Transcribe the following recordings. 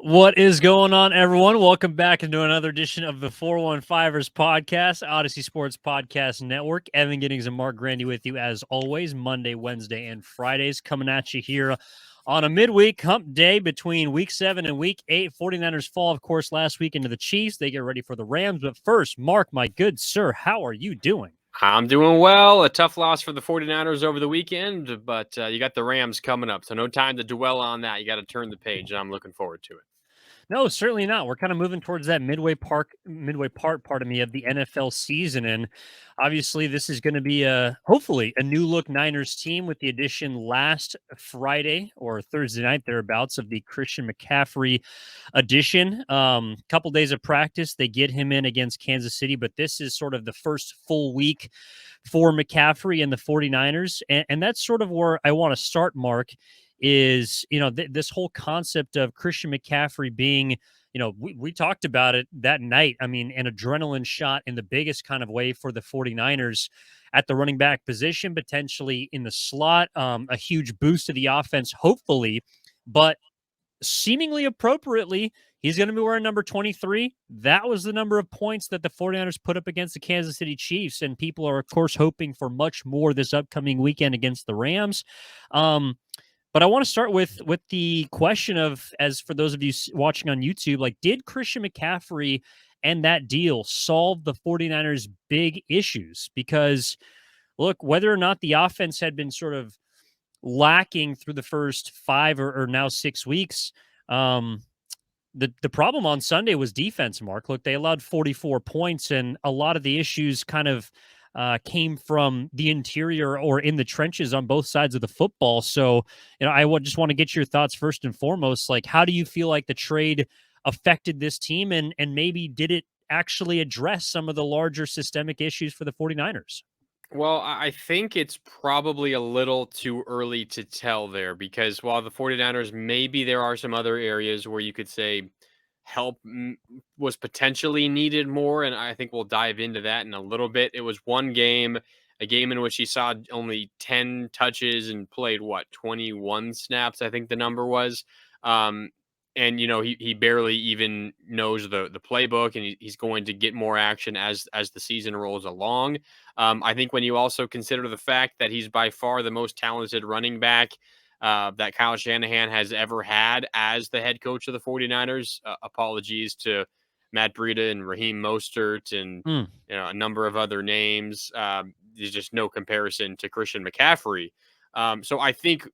What is going on, everyone? Welcome back into another edition of the 415ers podcast, Odyssey Sports Podcast Network. Evan Giddings and Marc Grandy with you as always, Monday, Wednesday, and Fridays, coming at you here on a midweek hump day between week 7 and week 8. 49ers fall, of course, last week into the Chiefs. They get ready for the Rams. But first, Marc, my good sir, how are you doing? I'm doing well. A tough loss for the 49ers over the weekend, but you got the Rams coming up, so no time to dwell on that. You got to turn the page, and I'm looking forward to it. No, certainly not. We're kind of moving towards that midway part, pardon me, of the NFL season, and obviously this is going to be hopefully a new look Niners team with the addition last Friday or Thursday night thereabouts of the Christian McCaffrey addition. Couple days of practice, they get him in against Kansas City, but this is sort of the first full week for McCaffrey and the 49ers, and that's sort of where I want to start, Marc. Is this whole concept of Christian McCaffrey being, we talked about it that night. I mean, an adrenaline shot in the biggest kind of way for the 49ers at the running back position, potentially in the slot, a huge boost to the offense, hopefully, but seemingly appropriately, he's going to be wearing number 23. That was the number of points that the 49ers put up against the Kansas City Chiefs, and people are, of course, hoping for much more this upcoming weekend against the Rams. But I want to start with the question of, as for those of you watching on YouTube, like, did Christian McCaffrey and that deal solve the 49ers' big issues? Because, look, whether or not the offense had been sort of lacking through the first 5 or now 6 weeks, the problem on Sunday was defense, Marc. Look, they allowed 44 points, and a lot of the issues kind of came from the interior or in the trenches on both sides of the football. So, I would just want to get your thoughts first and foremost. Like, how do you feel like the trade affected this team, and maybe did it actually address some of the larger systemic issues for the 49ers? Well, I think it's probably a little too early to tell there because while the 49ers, maybe there are some other areas where you could say help was potentially needed more. And I think we'll dive into that in a little bit. It was one game, a game in which he saw only 10 touches and played 21 snaps, I think the number was. Um, and he barely even knows the playbook, and he's going to get more action as the season rolls along. I think when you also consider the fact that he's by far the most talented running back that Kyle Shanahan has ever had as the head coach of the 49ers. Apologies to Matt Breida and Raheem Mostert and a number of other names. There's just no comparison to Christian McCaffrey. So I think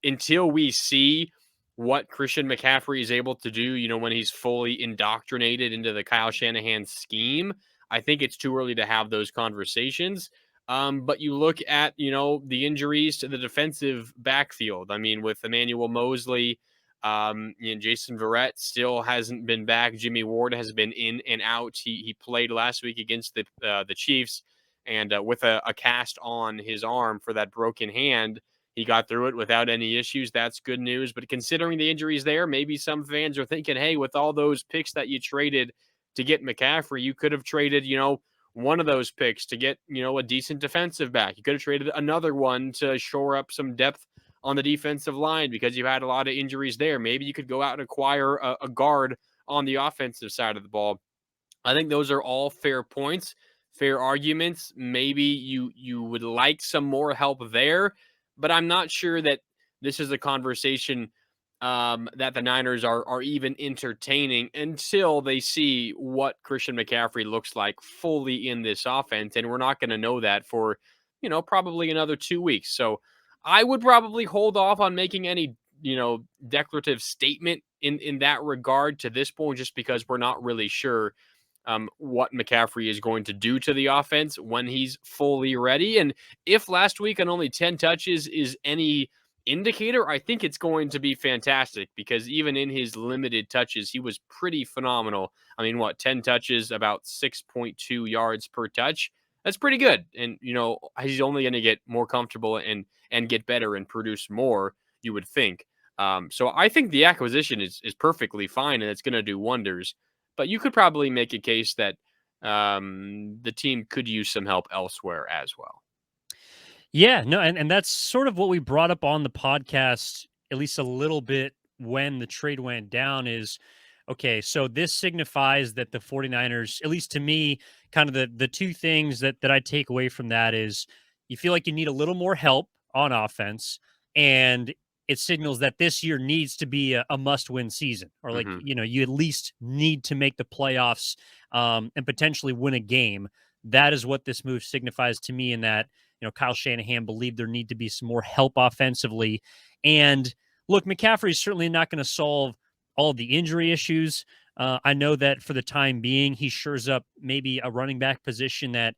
until we see what Christian McCaffrey is able to do, when he's fully indoctrinated into the Kyle Shanahan scheme, I think it's too early to have those conversations. But you look at, the injuries to the defensive backfield. I mean, with Emmanuel Mosley, Jason Verrett still hasn't been back. Jimmy Ward has been in and out. He played last week against the Chiefs, and with a cast on his arm for that broken hand, he got through it without any issues. That's good news. But considering the injuries there, maybe some fans are thinking, hey, with all those picks that you traded to get McCaffrey, you could have traded, one of those picks to get, a decent defensive back. You could have traded another one to shore up some depth on the defensive line because you had a lot of injuries there. Maybe you could go out and acquire a guard on the offensive side of the ball. I think those are all fair points, fair arguments. Maybe you would like some more help there, but I'm not sure that this is a conversation that the Niners are even entertaining until they see what Christian McCaffrey looks like fully in this offense. And we're not going to know that for, probably another 2 weeks. So I would probably hold off on making any, declarative statement in that regard to this point, just because we're not really sure what McCaffrey is going to do to the offense when he's fully ready. And if last week on only 10 touches is any indicator, I think it's going to be fantastic because even in his limited touches, he was pretty phenomenal. I mean, 10 touches, about 6.2 yards per touch. That's pretty good. And, he's only going to get more comfortable and get better and produce more, you would think. So I think the acquisition is perfectly fine and it's going to do wonders. But you could probably make a case that the team could use some help elsewhere as well. Yeah, no, and that's sort of what we brought up on the podcast, at least a little bit when the trade went down is okay, so this signifies that the 49ers, at least to me, kind of the two things that I take away from that is you feel like you need a little more help on offense, and it signals that this year needs to be a must-win season, or like, Hmm. you at least need to make the playoffs, and potentially win a game. That is what this move signifies to me, in that, Kyle Shanahan believed there need to be some more help offensively. And look, McCaffrey is certainly not going to solve all of the injury issues. I know that for the time being, he shores up maybe a running back position that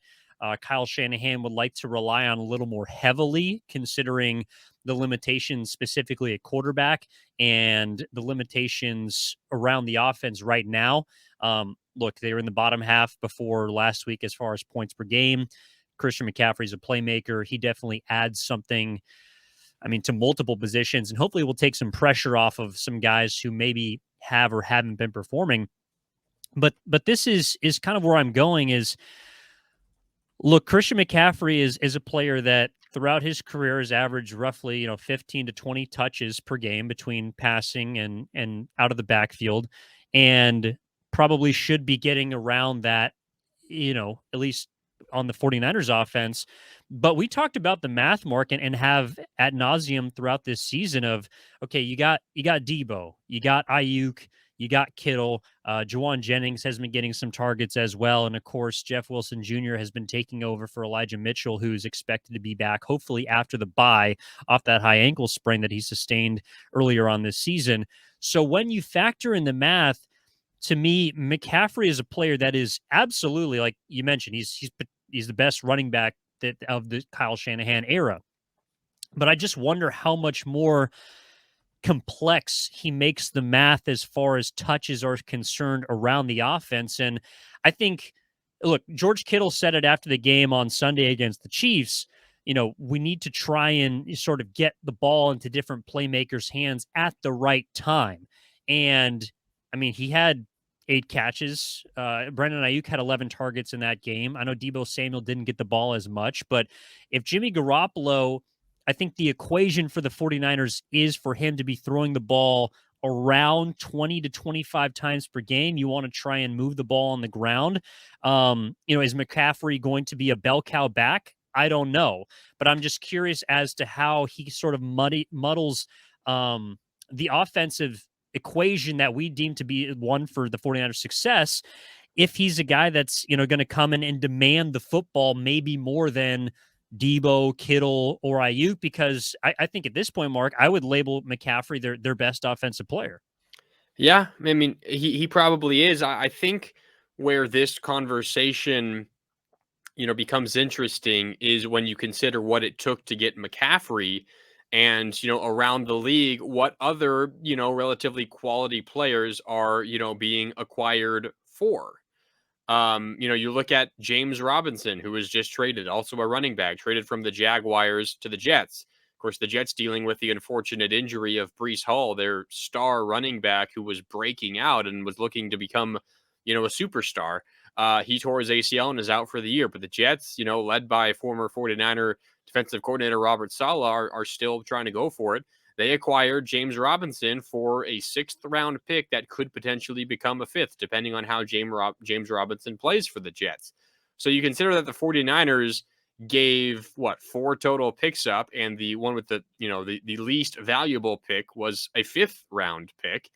Kyle Shanahan would like to rely on a little more heavily, considering the limitations specifically at quarterback and the limitations around the offense right now. Look, they were in the bottom half before last week as far as points per game. Christian McCaffrey is a playmaker. He definitely adds something, I mean, to multiple positions, and hopefully will take some pressure off of some guys who maybe have or haven't been performing. But this is kind of where I'm going is, look, Christian McCaffrey is a player that throughout his career has averaged roughly, 15 to 20 touches per game between passing and out of the backfield, and probably should be getting around that, at least on the 49ers offense. But we talked about the math, Mark, and have ad nauseum throughout this season of, okay, you got Debo, you got Ayuk, you got Kittle, Jawan Jennings has been getting some targets as well. And of course, Jeff Wilson Jr. has been taking over for Elijah Mitchell, who's expected to be back hopefully after the bye off that high ankle sprain that he sustained earlier on this season. So when you factor in the math, to me, McCaffrey is a player that is absolutely, like you mentioned, he's the best running back that of the Kyle Shanahan era. But I just wonder how much more complex he makes the math as far as touches are concerned around the offense. And I think, look, George Kittle said it after the game on Sunday against the Chiefs. We need to try and sort of get the ball into different playmakers' hands at the right time. And I mean, he had 8 catches. Brandon Ayuk had 11 targets in that game. I know Debo Samuel didn't get the ball as much, but if Jimmy Garoppolo, I think the equation for the 49ers is for him to be throwing the ball around 20 to 25 times per game. You want to try and move the ball on the ground. Is McCaffrey going to be a bell cow back? I don't know, but I'm just curious as to how he sort of muddles the offensive equation that we deem to be one for the 49ers success, if he's a guy that's, going to come in and demand the football maybe more than Debo, Kittle, or Ayuk, because I think at this point, Mark, I would label McCaffrey their best offensive player. Yeah, I mean, he probably is. I think where this conversation, becomes interesting is when you consider what it took to get McCaffrey, and, around the league, what other, relatively quality players are, being acquired for. You look at James Robinson, who was just traded, also a running back, traded from the Jaguars to the Jets. Of course, the Jets dealing with the unfortunate injury of Brees Hall, their star running back who was breaking out and was looking to become, a superstar. He tore his ACL and is out for the year. But the Jets, led by former 49er defensive coordinator Robert Saleh, are still trying to go for it. They acquired James Robinson for a 6th-round pick that could potentially become a 5th, depending on how James Robinson plays for the Jets. So you consider that the 49ers gave, 4 total picks up, and the one with the least valuable pick was a 5th-round pick.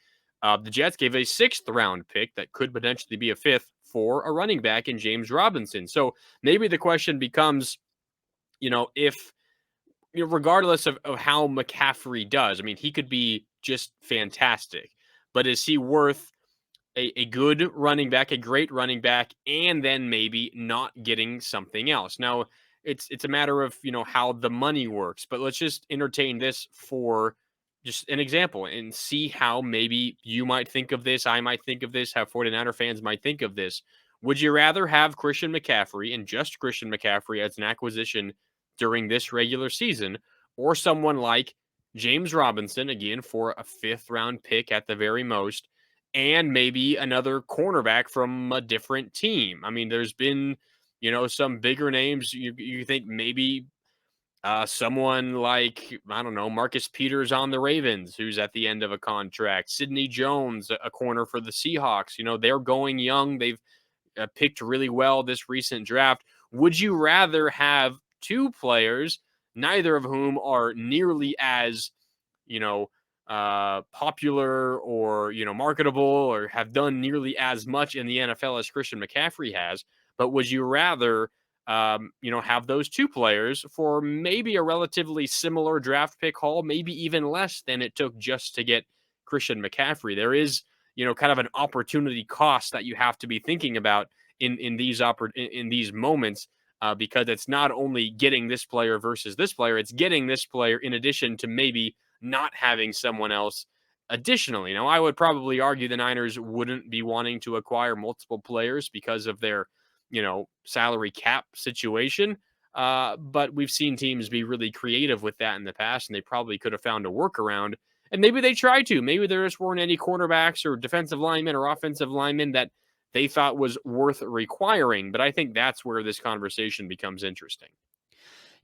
The Jets gave a 6th-round pick that could potentially be a 5th for a running back in James Robinson. So maybe the question becomes, if regardless of how McCaffrey does, I mean, he could be just fantastic, but is he worth a good running back, a great running back, and then maybe not getting something else? Now, it's a matter of, how the money works, but let's just entertain this for just an example and see how maybe you might think of this, I might think of this, how 49er fans might think of this. Would you rather have Christian McCaffrey and just Christian McCaffrey as an acquisition during this regular season, or someone like James Robinson, again, for a 5th-round pick at the very most, and maybe another cornerback from a different team? I mean, there's been, some bigger names. You think maybe Someone like, I don't know, Marcus Peters on the Ravens, who's at the end of a contract. Sidney Jones, a corner for the Seahawks. They're going young. They've picked really well this recent draft. Would you rather have two players, neither of whom are nearly as, you know, popular or, marketable or have done nearly as much in the NFL as Christian McCaffrey has? But would you rather, have those two players for maybe a relatively similar draft pick haul, maybe even less than it took just to get Christian McCaffrey? There is, kind of an opportunity cost that you have to be thinking about in these moments, because it's not only getting this player versus this player, it's getting this player in addition to maybe not having someone else additionally. Now, I would probably argue the Niners wouldn't be wanting to acquire multiple players because of their, salary cap situation. But we've seen teams be really creative with that in the past, and they probably could have found a workaround. And maybe they tried to. Maybe there just weren't any quarterbacks or defensive linemen or offensive linemen that they thought was worth requiring. But I think that's where this conversation becomes interesting.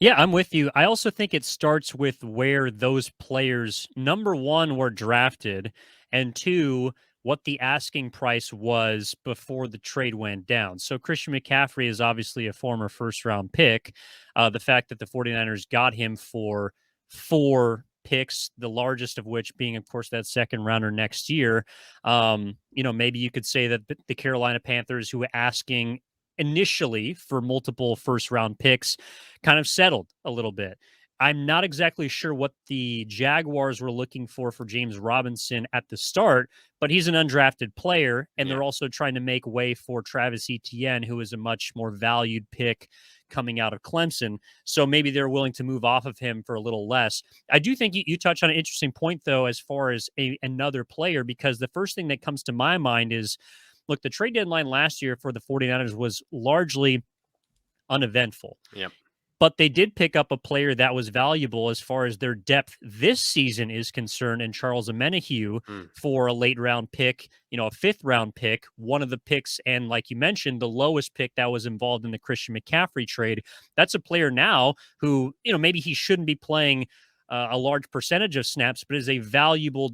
Yeah, I'm with you. I also think it starts with where those players, number one, were drafted, and two, what the asking price was before the trade went down. So Christian McCaffrey is obviously a former first round pick. The fact that the 49ers got him for 4 picks, the largest of which being, of course, that second rounder next year. Maybe you could say that the Carolina Panthers, who were asking initially for multiple first round picks, kind of settled a little bit. I'm not exactly sure what the Jaguars were looking for James Robinson at the start, but he's an undrafted player, and they're also trying to make way for Travis Etienne, who is a much more valued pick coming out of Clemson. So maybe they're willing to move off of him for a little less. I do think you touch on an interesting point, though, as far as another player, because the first thing that comes to my mind is, look, the trade deadline last year for the 49ers was largely uneventful. Yep. But they did pick up a player that was valuable as far as their depth this season is concerned, in Charles Omenihu for a late round pick, a 5th-round pick, one of the picks, and like you mentioned, the lowest pick that was involved in the Christian McCaffrey trade. That's a player now who, maybe he shouldn't be playing a large percentage of snaps, but is a valuable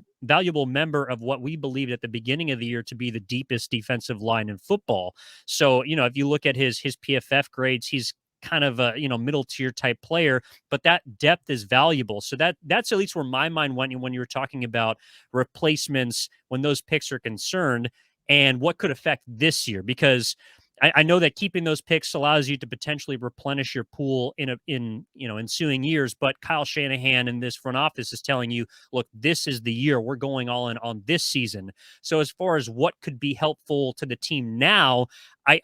member of what we believed at the beginning of the year to be the deepest defensive line in football. So, if you look at his PFF grades, he's kind of a middle tier type player, but that depth is valuable. So that's at least where my mind went when you were talking about replacements when those picks are concerned, and what could affect this year, because I know that keeping those picks allows you to potentially replenish your pool in ensuing years. But Kyle Shanahan and this front office is telling you, look, this is the year we're going all in on this season. So as far as what could be helpful to the team now,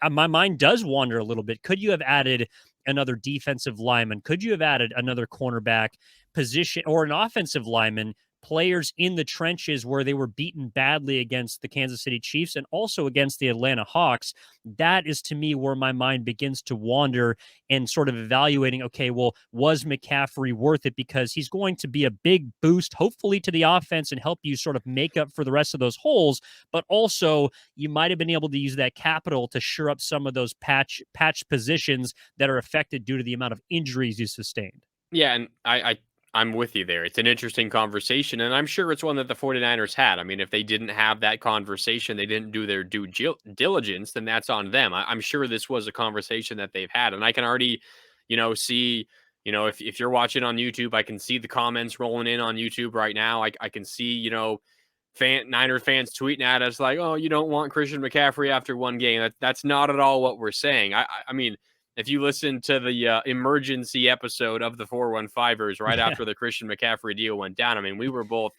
my mind does wander a little bit. Could you have added another defensive lineman? Could you have added another cornerback position or an offensive lineman? Players in the trenches where they were beaten badly against the Kansas City Chiefs and also against the Atlanta Hawks. That is, to me, where my mind begins to wander and sort of evaluating, okay, well, was McCaffrey worth it? Because he's going to be a big boost, hopefully, to the offense and help you sort of make up for the rest of those holes. But also, you might have been able to use that capital to shore up some of those patch positions that are affected due to the amount of injuries you sustained. Yeah, and I'm with you there. It's an interesting conversation, and I'm sure it's one that the 49ers had. I mean, if they didn't have that conversation, they didn't do their due diligence, then that's on them. I'm sure this was a conversation that they've had, and I can already, see, if you're watching on YouTube, I can see the comments rolling in on YouTube right now. I can see, Niner fans tweeting at us like, "Oh, you don't want Christian McCaffrey after one game." That's not at all what we're saying. I mean, if you listen to the emergency episode of the 415ers right after the Christian McCaffrey deal went down, I mean, we were both,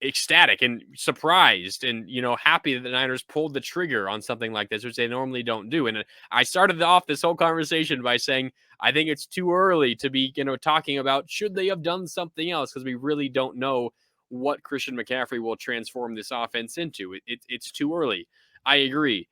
ecstatic and surprised and, happy that the Niners pulled the trigger on something like this, which they normally don't do. And I started off this whole conversation by saying, I think it's too early to be, talking about should they have done something else, because we really don't know what Christian McCaffrey will transform this offense into. It's too early. I agree.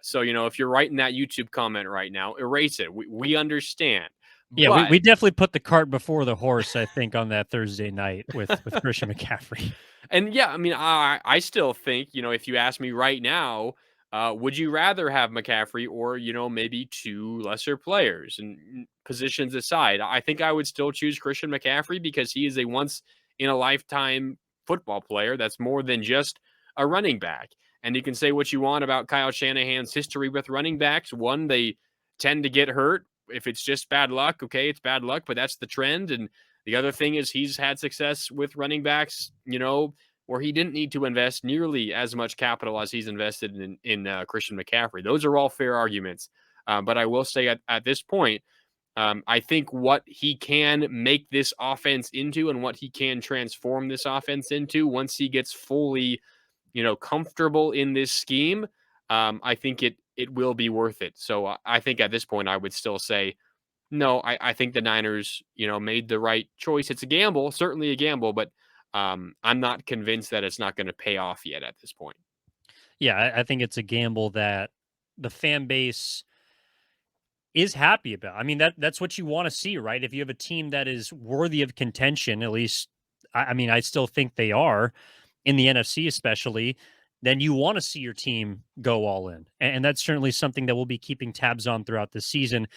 So, if you're writing that YouTube comment right now, erase it. We understand. Yeah, but, we definitely put the cart before the horse, I think, on that Thursday night with Christian McCaffrey. And yeah, I mean, I still think, if you ask me right now, Would you rather have McCaffrey or, maybe two lesser players and positions aside? I think I would still choose Christian McCaffrey because he is a once in a lifetime football player that's more than just a running back. And you can say what you want about Kyle Shanahan's history with running backs. One, they tend to get hurt. If it's just bad luck, okay, it's bad luck, but that's the trend. And the other thing is he's had success with running backs, where he didn't need to invest nearly as much capital as he's invested in Christian McCaffrey. Those are all fair arguments. But I will say at this point, I think what he can make this offense into and what he can transform this offense into once he gets fully, comfortable in this scheme, I think it will be worth it. So I think at this point, I would still say no. I think the Niners, made the right choice. It's a gamble, certainly a gamble, but I'm not convinced that it's not going to pay off yet at this point. Yeah, I think it's a gamble that the fan base is happy about. I mean, that's what you want to see, right? If you have a team that is worthy of contention, at least I mean, I still think they are in the NFC, especially, then you want to see your team go all in. And that's certainly something that we'll be keeping tabs on throughout the season.